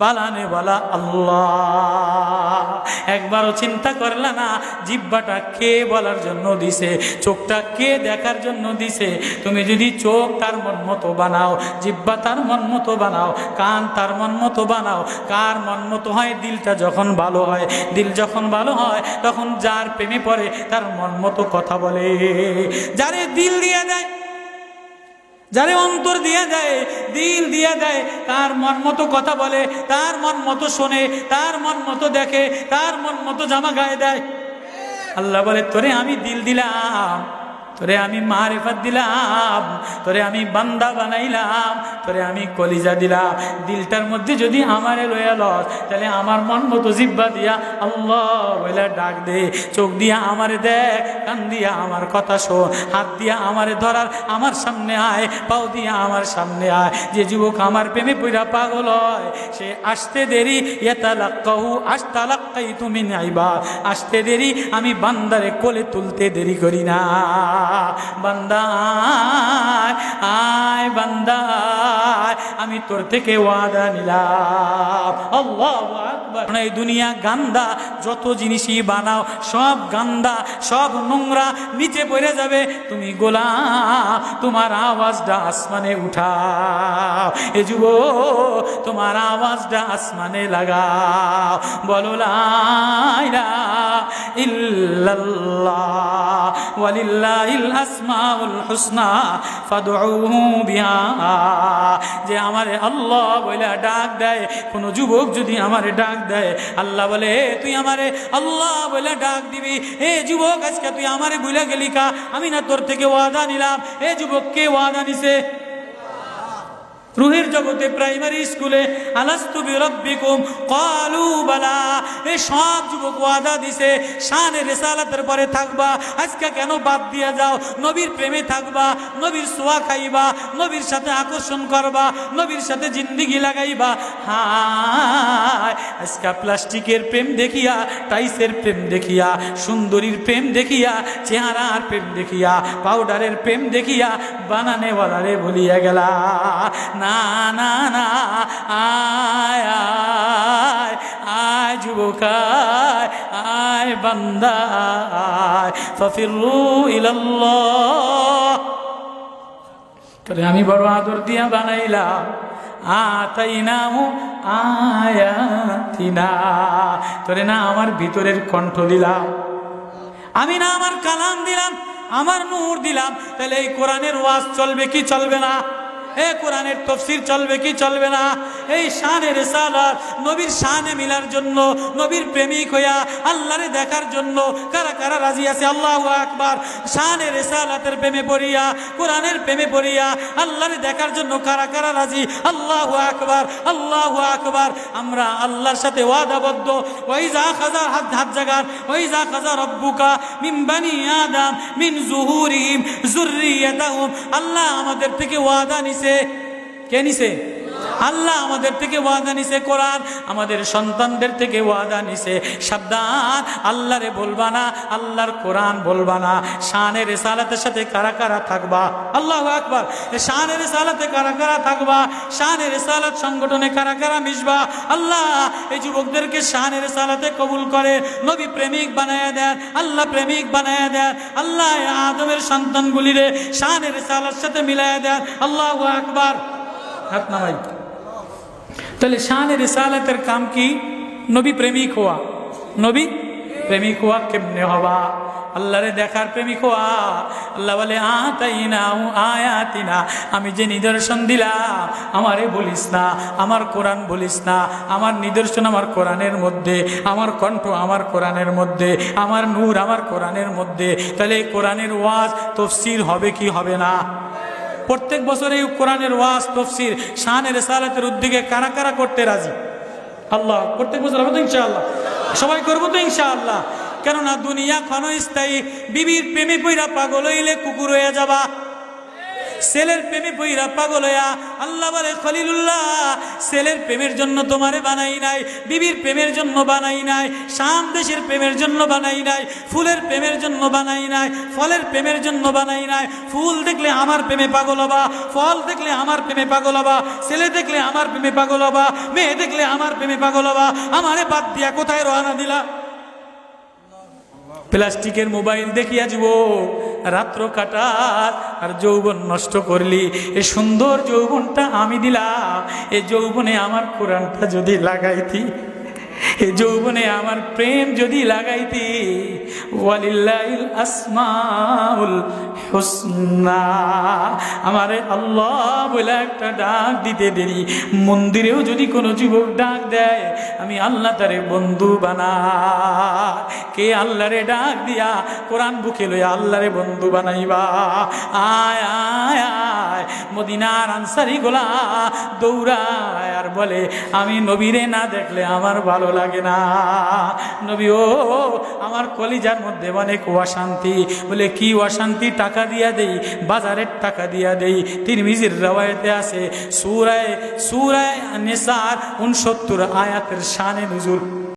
বালানে বালা আল্লাহ। একবারও চিন্তা করলা না জিহ্বাটা কে বলার জন্য দিছে, চোখটা কে দেখার জন্য দিছে? তুমি যদি চোখ তার মন মতো বানাও, জিহ্বা তার মন মতো বানাও, কান তার মন মতো বানাও, কার মন মতো হয়? দিলটা যখন ভালো হয়, দিল যখন ভালো হয় তখন যার প্রেমে পড়ে তার মন মতো কথা বলে। যারে দিল দিয়ে দেয়, যারে অন্তর দিয়ে দেয়, দিল দিয়ে দেয়, তার মন মতো কথা বলে, তার মন মতো শোনে, তার মন মতো দেখে, তার মন মতো জামা গায়ে দেয়। আল্লাহ বলে তোরে আমি দিল দিলাম, তোরে আমি মারিফাত দিলাম, তোরে আমি বান্দা বানাইলাম, তোরে আমি কলিজা দিলাম। দিলটার মধ্যে যদি আমারে লয়া লস, তাহলে আমার মন মতো জিহ্বা দিয়া আল্লাহ বলে ডাক দে, চোখ দিয়া আমারে দেখ, কান দিয়া আমার কথা শোন, হাত দিয়া আমারে ধরার আমার সামনে আয়, পাও দিয়া আমার সামনে আয়। যে যুবক আমার প্রেমে পইরা পাগল হয় সে আসতে দেরি ইয়াতালাক্কাহু আশতালাক্কাইতু মিন ইবাদ, আসতে দেরি আমি বান্দারে কোলে তুলতে দেরি করি না। বান্দা আয়, বান্দা আমি তোর থেকে ওয়াদা নিলাম। আল্লাহু আকবার। এই দুনিয়া গান্দা, যত জিনিসই বানাও সব গান্দা, সব নোংরা, নিচে পড়ে যাবে। তুমি গোলাম, তোমার আওয়াজটা আসমানে উঠাও। এ যুবক তোমার আওয়াজটা আসমানে লাগাও, বলো লা ইলাহা ইল্লাল্লাহ ওয়ালিল্লাহিল আসমাউল হুসনা ফাদউহু বিহা। যে আমারে আল্লাহ বলে ডাক দেয়, কোন যুবক যদি আমারে ডাক দেয়, আল্লাহ বলে তুই আমারে আল্লাহ বলে ডাক দিবি। এ যুবক আজকে তুই আমারে ভুলে গেলি কা? আমি না তোর থেকে ওয়াদা নিলাম। এ যুবক কে ওয়াদা নিছে? রুহের জগতে প্রাইমারি স্কুলে আলাস্তু বিরাব্বিকুম ক্বালু বালা, এই সব যুবক ওয়াদা দিছে শানে রিসালাতের পরে থাকবা। আজকে কেন বাদ দিয়ে যাও? নবীর প্রেমে থাকবা, নবীর সোয়া খাইবা, নবীর সাথে আকর্ষণ করবা, নবীর সাথে জিন্দেগি লাগাইবা। হায় আজকে প্লাস্টিকের প্রেম দেখিয়া, টাইসের প্রেম দেখিয়া, সুন্দরীর প্রেম দেখিয়া, চেহারার প্রেম দেখিয়া, পাউডারের প্রেম দেখিয়া বানানেওয়ালারে ভুলিয়া গেলা। না না না, আয় আয় আয় যুবক আয়, আয় বান্দা আয়, ফাফিরু ইলাল্লাহ। তোরে আমি বড় আদর দিয়া বানাইলাম, আতাইনাহু আয়াতিনা। তোরে না আমার ভিতরের কণ্ঠ দিলাম, আমি না আমার কালাম দিলাম, আমার নূর দিলাম। তাহলে এই কোরআনের ওয়াজ চলবে কি চলবে না? এ কোরআনের তাফসীর চলবে কি চলবে না? এই শানে রিসালাত, নবীর শানে মিলার জন্য, নবীর প্রেমিক হইয়া আল্লাহরে দেখার জন্য কারা কারা রাজি আছে? আল্লাহু আকবার। শানে রিসালাতের প্রেমে পড়িয়া, কোরআনের প্রেমে পড়িয়া আল্লাহরে দেখার জন্য কারা কারা রাজি? আল্লাহু আকবার, আল্লাহু আকবার। আমরা আল্লাহর সাথে ওয়াদাবদ্ধ। ওয়াইজা খাযা হাত জাগার, ওয়াইজা খাযা রাব্বুকা মিন বানি আদম মিন যুহুরিহিম যুররিয়াতাহুম। আল্লাহ আমাদের থেকে ওয়াদা নিছে। কে নিছে? আল্লাহ আমাদের থেকে ওয়াদা নিছে। কোরআন আমাদের সন্তানদের থেকে ওয়াদা নিছে। সাবধান, আল্লাহরে বলবা না, আল্লাহর কোরআন বলবা না। শানে রিসালাতের সাথে কারা কারা থাকবা? আল্লাহু আকবার। শানে রিসালাতে কারা কারা থাকবা? শানে রিসালাত সংগঠনে কারা কারা মিশবা? আল্লাহ এই যুবকদেরকে শানে রিসালাতে কবুল করে নবী প্রেমিক বানায়া দেন, আল্লাহ প্রেমিক বানায়া দেন। আল্লাহ আদমের সন্তানগুলিরে শানে রিসালাতের সাথে মিলায়া দেন। আল্লাহু আকবার। হাত নামাই। তাহলে শানে রিসালাতের কাম কি? নবী প্রেমিক হওয়া। নবী প্রেমিক হওয়া কেমনে হবা? আল্লাহরে দেখার প্রেমিক হওয়া। আল্লাহ বলে আতাইনাহু আয়াতিনা, আমি যে নিদর্শন দিলাম আমারে বলিস না, আমার কোরআন বলিস না। আমার নিদর্শন আমার কোরআনের মধ্যে, আমার কণ্ঠ আমার কোরআনের মধ্যে, আমার নূর আমার কোরআনের মধ্যে। তাহলে কোরআনের ওয়াজ তাফসীর হবে কি হবে না? প্রত্যেক বছর এই কোরআনের ওয়াজ তাফসীর শানে রিসালাতের উদ্যোগে কারা কারা করতে রাজি? আল্লাহ প্রত্যেক বছর হবে তো ইনশাআল্লাহ? সবাই করবো তো ইনশাআল্লাহ? কেননা দুনিয়া ক্ষণস্থায়ী। বিবির প্রেমে পইরা পাগল হইলে কুকুর হয়ে যাবা। ছেলের প্রেমে পইরা পাগল হইয়া আল্লাহ বলে খলিলুল্লাহ ছেলের প্রেমের জন্য তোমারে বানাই নাই, বিবির প্রেমের জন্য বানাই নাই, শাম দেশের প্রেমের জন্য বানাই নাই, ফুলের প্রেমের জন্য বানাই নাই, ফলের প্রেমের জন্য বানাই নাই। ফুল দেখলে আমার প্রেমে পাগল হবা, ফল দেখলে আমার প্রেমে পাগল হবা, ছেলে দেখলে আমার প্রেমে পাগল হবা, মেয়ে দেখলে আমার প্রেমে পাগল হবা। আমারে বাদ দিয়া কোথায় রওনা দিলা? প্লাস্টিকের মোবাইল দেখিয়া যাব রাত্র কাটার আর যৌবন নষ্ট করলি। এ সুন্দর যৌবনটা আমি দিলাম, এ যৌবনে আমার কোরআনটা যদি লাগাইতি, এ যৌবনে আমার প্রেম যদি লাগাইতি, ওয়ালিল্লাহিল আসমাউল হুসনা, আমারে আল্লাহ বলে একটা ডাক দিতে দেরি। মন্দিরেও যদি কোনো যুবক ডাক দেয়, আমি আল্লাহ তারে বন্ধু বানা। কে আল্লাহরে ডাক দিয়া কোরআন বুকে লইয়া আল্লাহরে বন্ধু বানাইবা? আয় আয় আয়, মদিনার আনসারি গোলা দৌড়ায় আর বলে আমি নবীরে না দেখলে আমার ভালো লাগে না। নবী ও আমার কলিজার মধ্যে অনেক অশান্তি। বলে কি অশান্তি? টাকা দিয়া দেই, বাজারের টাকা দিয়া দেই। তিরমিজির রওয়ায়েতে আছে সূরা নিসার 69 আয়াতের শানে নুজুল।